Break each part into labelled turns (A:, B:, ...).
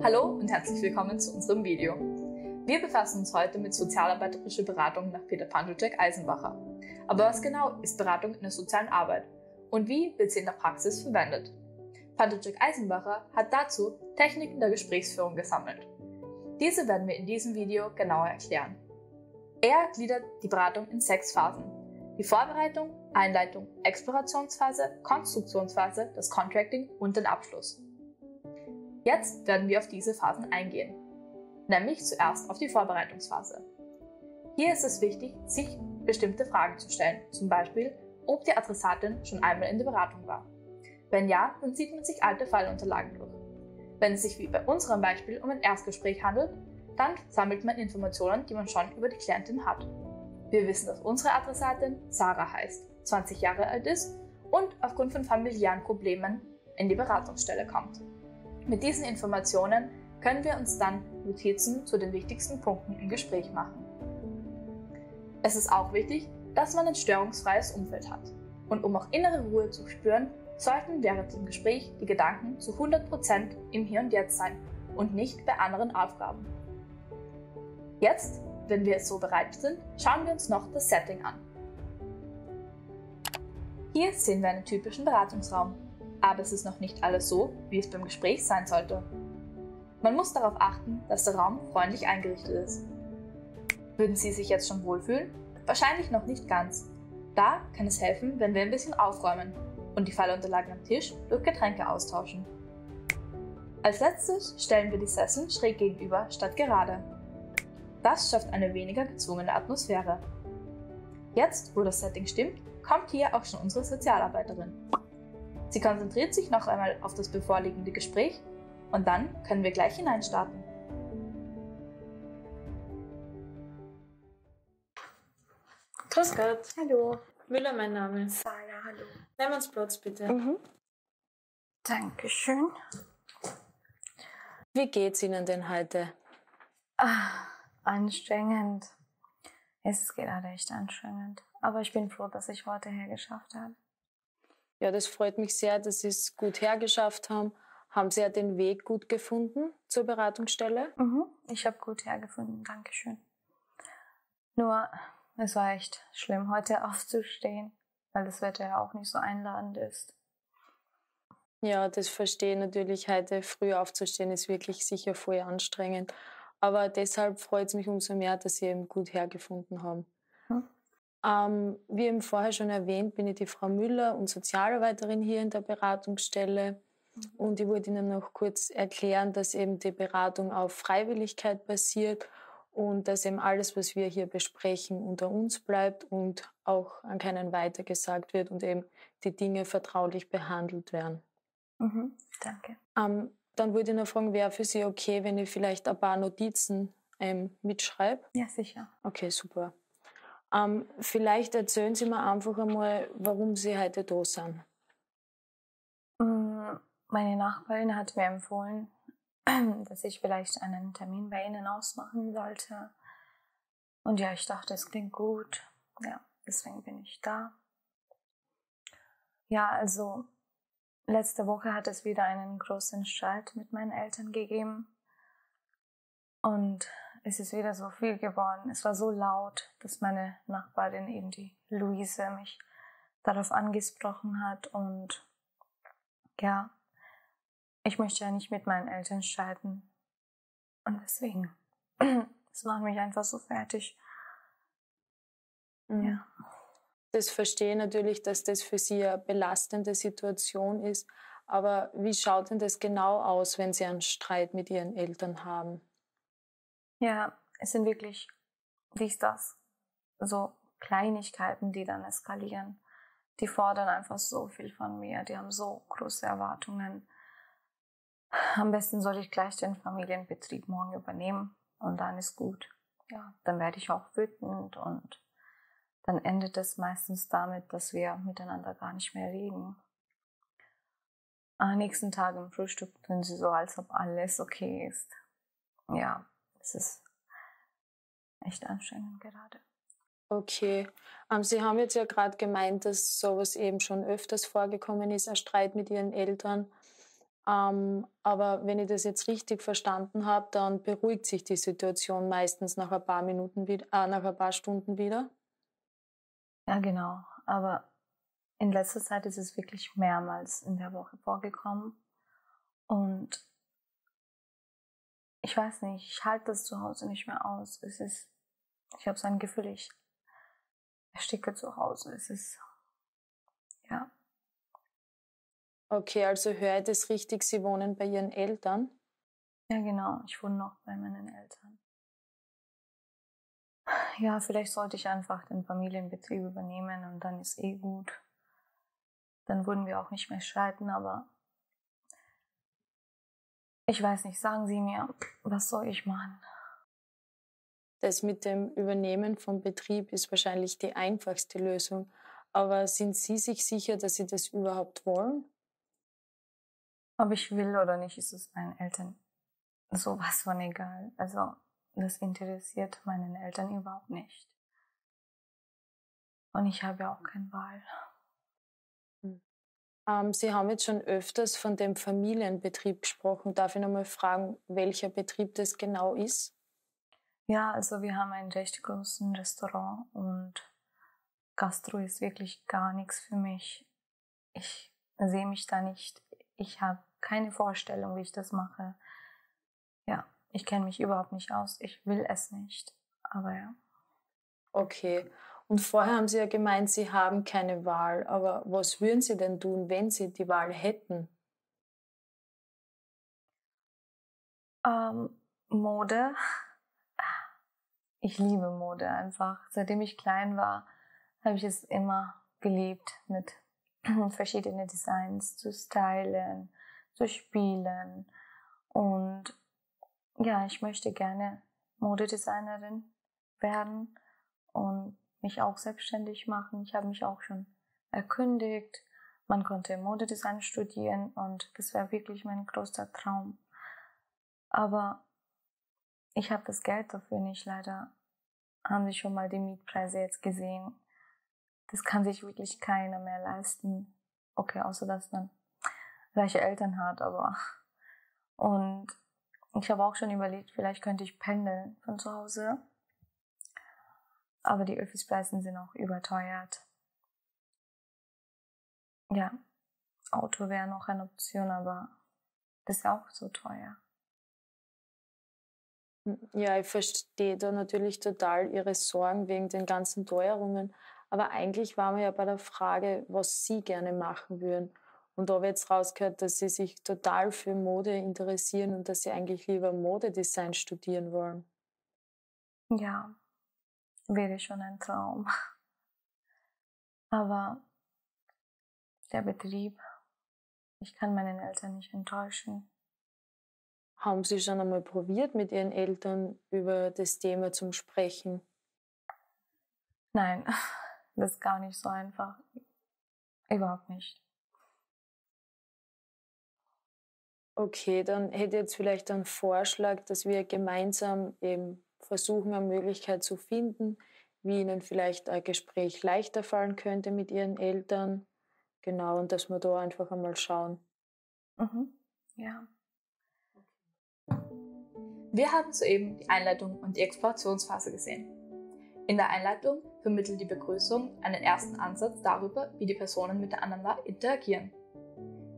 A: Hallo und herzlich willkommen zu unserem Video. Wir befassen uns heute mit sozialarbeiterischer Beratung nach Peter Pandolczak-Eisenbacher. Aber was genau ist Beratung in der sozialen Arbeit und wie wird sie in der Praxis verwendet? Pandolczak-Eisenbacher hat dazu Techniken der Gesprächsführung gesammelt. Diese werden wir in diesem Video genauer erklären. Er gliedert die Beratung in 6 Phasen: die Vorbereitung, Einleitung, Explorationsphase, Konstruktionsphase, das Contracting und den Abschluss. Jetzt werden wir auf diese Phasen eingehen, nämlich zuerst auf die Vorbereitungsphase. Hier ist es wichtig, sich bestimmte Fragen zu stellen, zum Beispiel, ob die Adressatin schon einmal in der Beratung war. Wenn ja, dann sieht man sich alte Fallunterlagen durch. Wenn es sich wie bei unserem Beispiel um ein Erstgespräch handelt, dann sammelt man Informationen, die man schon über die Klientin hat. Wir wissen, dass unsere Adressatin Sarah heißt, 20 Jahre alt ist und aufgrund von familiären Problemen in die Beratungsstelle kommt. Mit diesen Informationen können wir uns dann Notizen zu den wichtigsten Punkten im Gespräch machen. Es ist auch wichtig, dass man ein störungsfreies Umfeld hat. Und um auch innere Ruhe zu spüren, sollten während dem Gespräch die Gedanken zu 100% im Hier und Jetzt sein und nicht bei anderen Aufgaben. Jetzt, wenn wir so bereit sind, schauen wir uns noch das Setting an. Hier sehen wir einen typischen Beratungsraum. Aber es ist noch nicht alles so, wie es beim Gespräch sein sollte. Man muss darauf achten, dass der Raum freundlich eingerichtet ist. Würden Sie sich jetzt schon wohlfühlen? Wahrscheinlich noch nicht ganz. Da kann es helfen, wenn wir ein bisschen aufräumen und die Fallunterlagen am Tisch durch Getränke austauschen. Als letztes stellen wir die Sessel schräg gegenüber statt gerade. Das schafft eine weniger gezwungene Atmosphäre. Jetzt, wo das Setting stimmt, kommt hier auch schon unsere Sozialarbeiterin. Sie konzentriert sich noch einmal auf das bevorliegende Gespräch und dann können wir gleich hineinstarten.
B: Grüß Gott.
C: Hallo.
B: Müller, mein Name.
C: Sarah, hallo.
B: Nehmen wir uns Platz, bitte.
C: Dankeschön.
B: Wie geht's Ihnen denn heute?
C: Anstrengend. Es ist gerade echt anstrengend. Aber ich bin froh, dass ich heute hergeschafft habe.
B: Ja, das freut mich sehr, dass Sie es gut hergeschafft haben. Haben Sie ja den Weg gut gefunden zur Beratungsstelle?
C: Ich habe gut hergefunden, Dankeschön. Nur, es war echt schlimm, heute aufzustehen, weil das Wetter ja auch nicht so einladend ist.
B: Ja, das verstehe ich natürlich. Heute früh aufzustehen ist wirklich sicher voll anstrengend. Aber deshalb freut es mich umso mehr, dass Sie eben gut hergefunden haben. Wie eben vorher schon erwähnt, bin ich die Frau Müller und Sozialarbeiterin hier in der Beratungsstelle. Und ich wollte Ihnen noch kurz erklären, dass eben die Beratung auf Freiwilligkeit basiert und dass eben alles, was wir hier besprechen, unter uns bleibt und auch an keinen weitergesagt wird und eben die Dinge vertraulich behandelt werden.
C: Danke.
B: Dann wollte ich noch fragen, wäre für Sie okay, wenn ich vielleicht ein paar Notizen mitschreibe?
C: Ja, sicher.
B: Okay, super. Vielleicht erzählen Sie mir einfach einmal, warum Sie heute da sind.
C: Meine Nachbarin hat mir empfohlen, dass ich vielleicht einen Termin bei Ihnen ausmachen sollte. Und ja, ich dachte, es klingt gut. Ja, deswegen bin ich da. Ja, also letzte Woche hat es wieder einen großen Streit mit meinen Eltern gegeben. Und es ist wieder so viel geworden. Es war so laut, dass meine Nachbarin, eben die Luise, mich darauf angesprochen hat. Und ja, ich möchte ja nicht mit meinen Eltern streiten. Und deswegen, das macht mich einfach so fertig. Ja.
B: Das verstehe ich natürlich, dass das für Sie eine belastende Situation ist. Aber wie schaut denn das genau aus, wenn Sie einen Streit mit Ihren Eltern haben?
C: Ja, es sind wirklich das, so Kleinigkeiten, die dann eskalieren. Die fordern einfach so viel von mir, die haben so große Erwartungen. Am besten soll ich gleich den Familienbetrieb morgen übernehmen und dann ist gut. Ja, dann werde ich auch wütend und dann endet es meistens damit, dass wir miteinander gar nicht mehr reden. Am nächsten Tag im Frühstück tun sie so, als ob alles okay ist. Ja, es ist echt anstrengend gerade.
B: Okay. Sie haben jetzt ja gerade gemeint, dass sowas eben schon öfters vorgekommen ist, ein Streit mit Ihren Eltern. Aber wenn ich das jetzt richtig verstanden habe, dann beruhigt sich die Situation meistens nach ein paar nach ein paar Stunden wieder.
C: Ja, genau. Aber in letzter Zeit ist es wirklich mehrmals in der Woche vorgekommen. Und ich weiß nicht, ich halte das zu Hause nicht mehr aus. Ich habe so ein Gefühl, ich ersticke zu Hause. Ja.
B: Okay, also höre ich das richtig, Sie wohnen bei Ihren Eltern?
C: Ja, genau. Ich wohne noch bei meinen Eltern. Ja, vielleicht sollte ich einfach den Familienbetrieb übernehmen und dann ist eh gut. Dann würden wir auch nicht mehr streiten, aber ich weiß nicht, sagen Sie mir, was soll ich machen?
B: Das mit dem Übernehmen vom Betrieb ist wahrscheinlich die einfachste Lösung. Aber sind Sie sich sicher, dass Sie das überhaupt wollen?
C: Ob ich will oder nicht, ist es meinen Eltern sowas von egal. Also, das interessiert meinen Eltern überhaupt nicht. Und ich habe ja auch keine Wahl.
B: Sie haben jetzt schon öfters von dem Familienbetrieb gesprochen. Darf ich noch mal fragen, welcher Betrieb das genau ist?
C: Ja, also wir haben ein recht großes Restaurant und Gastro ist wirklich gar nichts für mich. Ich sehe mich da nicht. Ich habe keine Vorstellung, wie ich das mache. Ja, ich kenne mich überhaupt nicht aus. Ich will es nicht. Aber ja.
B: Okay. Und vorher haben Sie ja gemeint, Sie haben keine Wahl. Aber was würden Sie denn tun, wenn Sie die Wahl hätten?
C: Mode. Ich liebe Mode einfach. Seitdem ich klein war, habe ich es immer geliebt, mit verschiedenen Designs zu stylen, zu spielen. Und ja, ich möchte gerne Modedesignerin werden und mich auch selbstständig machen. Ich habe mich auch schon erkundigt. Man konnte Modedesign studieren und das wäre wirklich mein großer Traum. Aber ich habe das Geld dafür nicht, leider. Haben Sie schon mal die Mietpreise jetzt gesehen? Das kann sich wirklich keiner mehr leisten. Okay, außer dass man reiche Eltern hat, aber... Und ich habe auch schon überlegt, vielleicht könnte ich pendeln von zu Hause. Aber die Öffis-Preise sind auch überteuert. Ja, Auto wäre noch eine Option, aber das ist auch so teuer.
B: Ja, ich verstehe da natürlich total Ihre Sorgen wegen den ganzen Teuerungen. Aber eigentlich waren wir ja bei der Frage, was Sie gerne machen würden. Und da habe ich jetzt rausgehört, dass Sie sich total für Mode interessieren und dass Sie eigentlich lieber Modedesign studieren wollen.
C: Ja, wäre schon ein Traum. Aber der Betrieb, ich kann meinen Eltern nicht enttäuschen.
B: Haben Sie schon einmal probiert, mit Ihren Eltern über das Thema zu sprechen?
C: Nein, das ist gar nicht so einfach. Überhaupt nicht.
B: Okay, dann hätte ich jetzt vielleicht einen Vorschlag, dass wir gemeinsam eben versuchen, eine Möglichkeit zu finden, wie Ihnen vielleicht ein Gespräch leichter fallen könnte mit Ihren Eltern. Genau, und dass wir da einfach einmal schauen.
C: Ja.
A: Wir haben soeben die Einleitung und die Explorationsphase gesehen. In der Einleitung vermittelt die Begrüßung einen ersten Ansatz darüber, wie die Personen miteinander interagieren.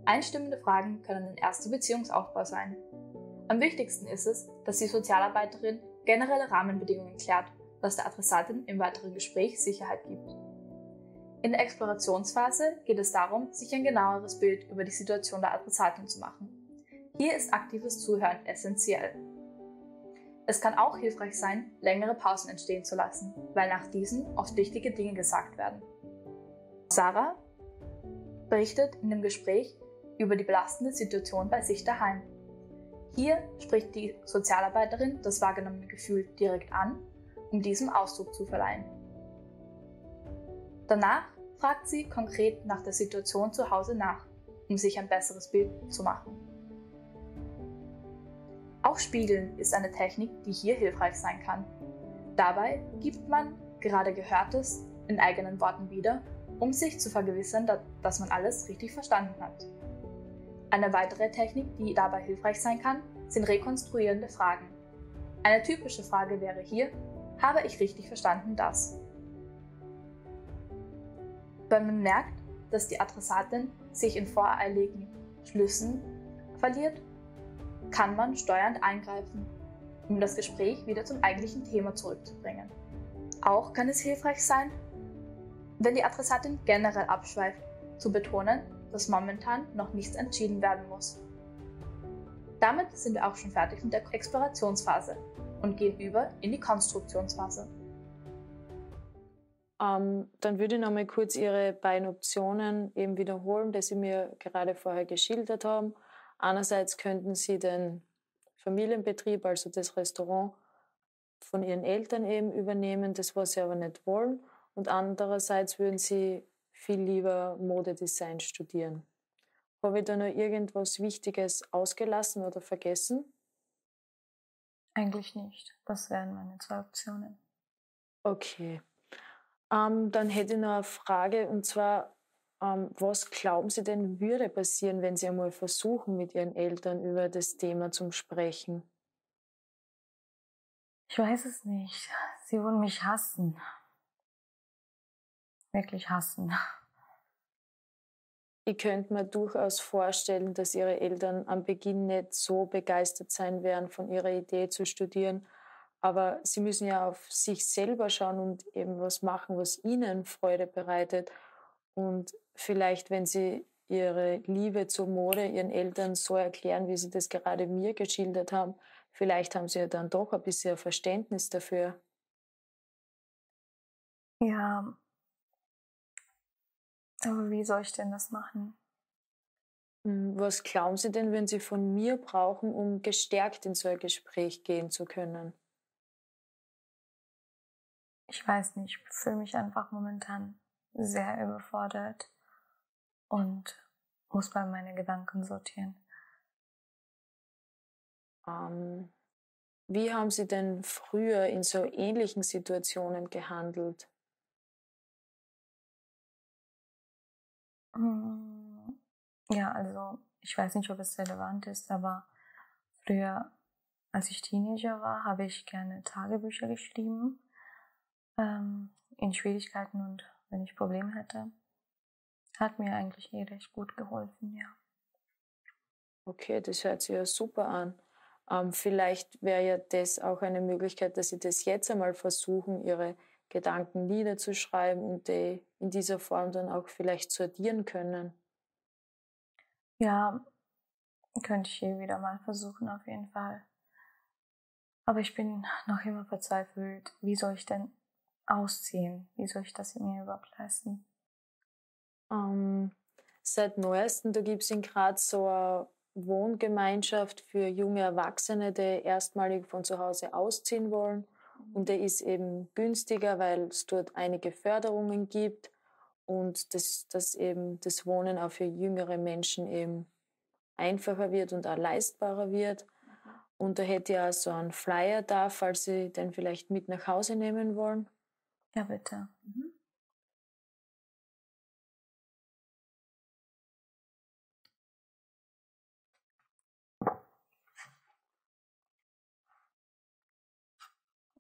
A: Einstimmende Fragen können ein erster Beziehungsaufbau sein. Am wichtigsten ist es, dass die Sozialarbeiterin generelle Rahmenbedingungen klärt, was der Adressatin im weiteren Gespräch Sicherheit gibt. In der Explorationsphase geht es darum, sich ein genaueres Bild über die Situation der Adressatin zu machen. Hier ist aktives Zuhören essentiell. Es kann auch hilfreich sein, längere Pausen entstehen zu lassen, weil nach diesen oft wichtige Dinge gesagt werden. Sarah berichtet in dem Gespräch über die belastende Situation bei sich daheim. Hier spricht die Sozialarbeiterin das wahrgenommene Gefühl direkt an, um diesem Ausdruck zu verleihen. Danach fragt sie konkret nach der Situation zu Hause nach, um sich ein besseres Bild zu machen. Auch Spiegeln ist eine Technik, die hier hilfreich sein kann. Dabei gibt man gerade Gehörtes in eigenen Worten wieder, um sich zu vergewissern, dass man alles richtig verstanden hat. Eine weitere Technik, die dabei hilfreich sein kann, sind rekonstruierende Fragen. Eine typische Frage wäre hier: Habe ich richtig verstanden das? Wenn man merkt, dass die Adressatin sich in voreiligen Schlüssen verliert, kann man steuernd eingreifen, um das Gespräch wieder zum eigentlichen Thema zurückzubringen. Auch kann es hilfreich sein, wenn die Adressatin generell abschweift, zu betonen, dass momentan noch nichts entschieden werden muss. Damit sind wir auch schon fertig mit der Explorationsphase und gehen über in die Konstruktionsphase.
B: Dann würde ich noch mal kurz Ihre beiden Optionen eben wiederholen, die Sie mir gerade vorher geschildert haben. Einerseits könnten Sie den Familienbetrieb, also das Restaurant, von Ihren Eltern eben übernehmen, das was Sie aber nicht wollen. Und andererseits würden Sie viel lieber Modedesign studieren. Habe ich da noch irgendwas Wichtiges ausgelassen oder vergessen?
C: Eigentlich nicht. Das wären meine 2 Optionen.
B: Okay. Dann hätte ich noch eine Frage, und zwar, was glauben Sie denn würde passieren, wenn Sie einmal versuchen, mit Ihren Eltern über das Thema zu sprechen?
C: Ich weiß es nicht. Sie würden mich hassen. Wirklich hassen.
B: Ich könnte mir durchaus vorstellen, dass Ihre Eltern am Beginn nicht so begeistert sein werden von Ihrer Idee zu studieren. Aber Sie müssen ja auf sich selber schauen und eben was machen, was Ihnen Freude bereitet. Und vielleicht, wenn Sie Ihre Liebe zur Mode Ihren Eltern so erklären, wie Sie das gerade mir geschildert haben, vielleicht haben Sie ja dann doch ein bisschen Verständnis dafür.
C: Ja, aber wie soll ich denn das machen?
B: Was glauben Sie denn, wenn Sie von mir brauchen, um gestärkt in so ein Gespräch gehen zu können?
C: Ich weiß nicht, ich fühle mich einfach momentan sehr überfordert und muss mal meine Gedanken sortieren.
B: Wie haben Sie denn früher in so ähnlichen Situationen gehandelt?
C: Ja, also ich weiß nicht, ob es relevant ist, aber früher, als ich Teenager war, habe ich gerne Tagebücher geschrieben, in Schwierigkeiten und wenn ich Probleme hätte. Hat mir eigentlich recht gut geholfen, ja.
B: Okay, das hört sich ja super an. Vielleicht wäre ja das auch eine Möglichkeit, dass Sie das jetzt einmal versuchen, Ihre Gedanken niederzuschreiben und die in dieser Form dann auch vielleicht sortieren können.
C: Ja, könnte ich wieder mal versuchen, auf jeden Fall. Aber ich bin noch immer verzweifelt. Wie soll ich denn ausziehen? Wie soll ich das mir überhaupt leisten?
B: Seit neuestem, da gibt es in Graz so eine Wohngemeinschaft für junge Erwachsene, die erstmalig von zu Hause ausziehen wollen. Und der ist eben günstiger, weil es dort einige Förderungen gibt und dass eben das Wohnen auch für jüngere Menschen eben einfacher wird und auch leistbarer wird. Und da hätte ich auch so einen Flyer da, falls Sie den vielleicht mit nach Hause nehmen wollen.
C: Ja, bitte.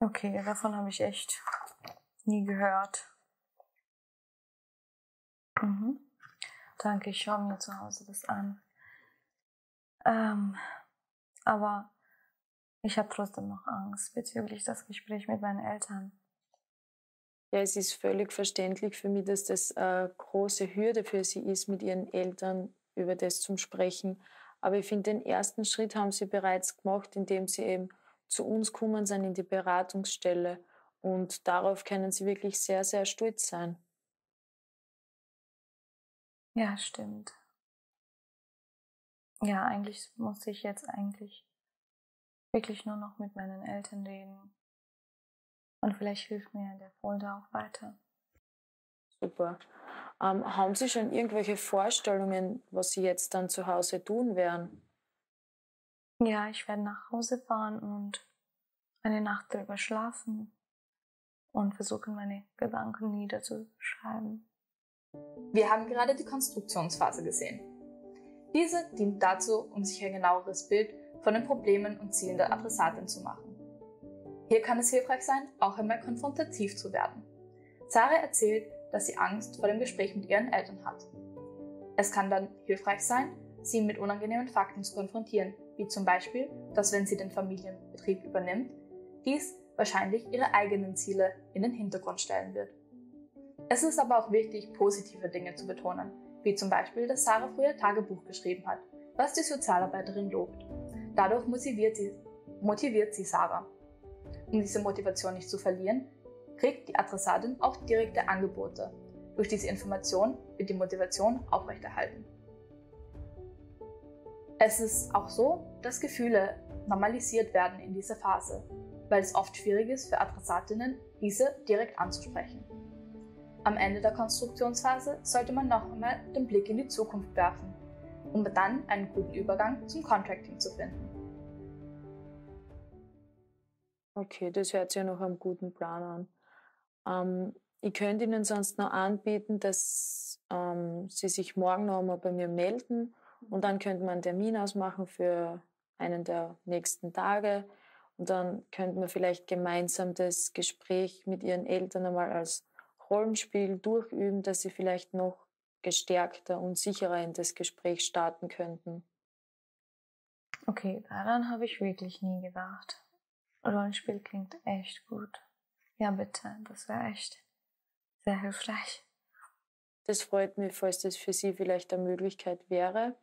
C: Okay, davon habe ich echt nie gehört. Danke, ich schaue mir zu Hause das an. Aber ich habe trotzdem noch Angst bezüglich das Gespräch mit meinen Eltern.
B: Ja, es ist völlig verständlich für mich, dass das eine große Hürde für Sie ist, mit Ihren Eltern über das zu sprechen. Aber ich finde, den ersten Schritt haben Sie bereits gemacht, indem Sie eben zu uns gekommen sind in die Beratungsstelle. Und darauf können Sie wirklich sehr, sehr stolz sein.
C: Ja, stimmt. Ja, eigentlich muss ich jetzt wirklich nur noch mit meinen Eltern reden. Und vielleicht hilft mir der Folder auch weiter.
B: Super. Haben Sie schon irgendwelche Vorstellungen, was Sie jetzt dann zu Hause tun werden?
C: Ja, ich werde nach Hause fahren und eine Nacht drüber schlafen und versuchen, meine Gedanken niederzuschreiben.
A: Wir haben gerade die Konstruktionsphase gesehen. Diese dient dazu, um sich ein genaueres Bild von den Problemen und Zielen der Adressatin zu machen. Hier kann es hilfreich sein, auch einmal konfrontativ zu werden. Sarah erzählt, dass sie Angst vor dem Gespräch mit ihren Eltern hat. Es kann dann hilfreich sein, sie mit unangenehmen Fakten zu konfrontieren, wie zum Beispiel, dass wenn sie den Familienbetrieb übernimmt, dies wahrscheinlich ihre eigenen Ziele in den Hintergrund stellen wird. Es ist aber auch wichtig, positive Dinge zu betonen, wie zum Beispiel, dass Sarah früher Tagebuch geschrieben hat, was die Sozialarbeiterin lobt. Dadurch motiviert sie Sarah. Um diese Motivation nicht zu verlieren, kriegt die Adressatin auch direkte Angebote. Durch diese Information wird die Motivation aufrechterhalten. Es ist auch so, dass Gefühle normalisiert werden in dieser Phase, weil es oft schwierig ist für Adressatinnen, diese direkt anzusprechen. Am Ende der Konstruktionsphase sollte man noch einmal den Blick in die Zukunft werfen, um dann einen guten Übergang zum Contracting zu finden.
B: Okay, das hört sich ja noch einem guten Plan an. Ich könnte Ihnen sonst noch anbieten, dass Sie sich morgen noch einmal bei mir melden und dann könnte man einen Termin ausmachen für einen der nächsten Tage und dann könnten wir vielleicht gemeinsam das Gespräch mit Ihren Eltern einmal als Rollenspiel durchüben, dass Sie vielleicht noch gestärkter und sicherer in das Gespräch starten könnten.
C: Okay, daran habe ich wirklich nie gedacht. Rollenspiel klingt echt gut. Ja, bitte, das wäre echt sehr hilfreich.
B: Das freut mich, falls das für Sie vielleicht eine Möglichkeit wäre.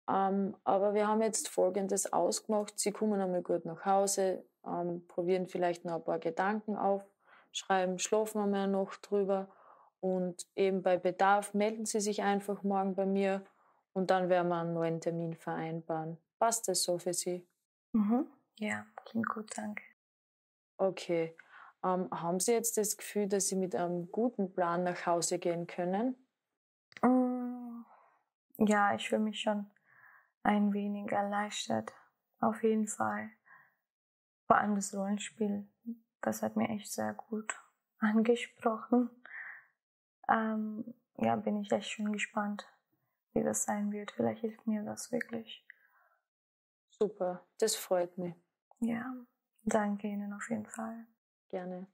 B: Aber wir haben jetzt Folgendes ausgemacht. Sie kommen einmal gut nach Hause, probieren vielleicht noch ein paar Gedanken aufschreiben, schlafen einmal eine Nacht drüber und eben bei Bedarf melden Sie sich einfach morgen bei mir und dann werden wir einen neuen Termin vereinbaren. Passt das so für Sie?
C: Ja, klingt gut, danke.
B: Okay. Haben Sie jetzt das Gefühl, dass Sie mit einem guten Plan nach Hause gehen können?
C: Ja, ich fühle mich schon ein wenig erleichtert. Auf jeden Fall. Vor allem das Rollenspiel, das hat mir echt sehr gut angesprochen. Ja, bin ich echt schon gespannt, wie das sein wird. Vielleicht hilft mir das wirklich.
B: Super, das freut mich.
C: Ja, danke Ihnen auf jeden Fall.
B: Gerne.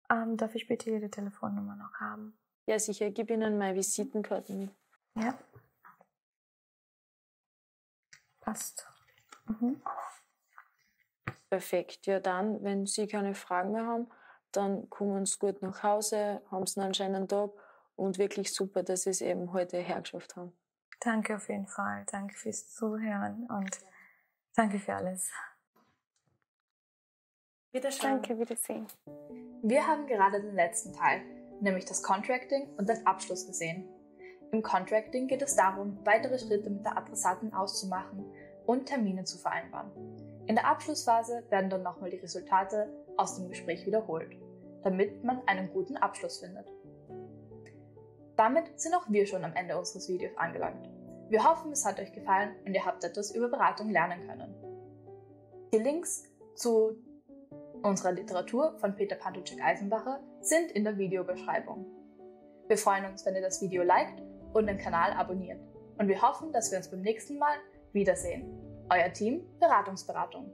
C: Darf ich bitte Ihre Telefonnummer noch haben?
B: Ja, sicher. Ich gebe Ihnen meine Visitenkarten.
C: Ja. Passt.
B: Perfekt. Ja, dann, wenn Sie keine Fragen mehr haben, dann kommen Sie gut nach Hause, haben Sie einen schönen Tag und wirklich super, dass Sie es eben heute hergeschafft haben.
C: Danke auf jeden Fall. Danke fürs Zuhören und danke für alles.
A: Wiederschauen.
C: Danke, Wiedersehen.
A: Wir haben gerade den letzten Teil, nämlich das Contracting und den Abschluss gesehen. Im Contracting geht es darum, weitere Schritte mit der Adressatin auszumachen und Termine zu vereinbaren. In der Abschlussphase werden dann nochmal die Resultate aus dem Gespräch wiederholt, damit man einen guten Abschluss findet. Damit sind auch wir schon am Ende unseres Videos angelangt. Wir hoffen, es hat euch gefallen und ihr habt etwas über Beratung lernen können. Die Links zu unserer Literatur von Peter Pantušek-Eisenbacher sind in der Videobeschreibung. Wir freuen uns, wenn ihr das Video liked und den Kanal abonniert. Und wir hoffen, dass wir uns beim nächsten Mal wiedersehen. Euer Team Beratungsberatung.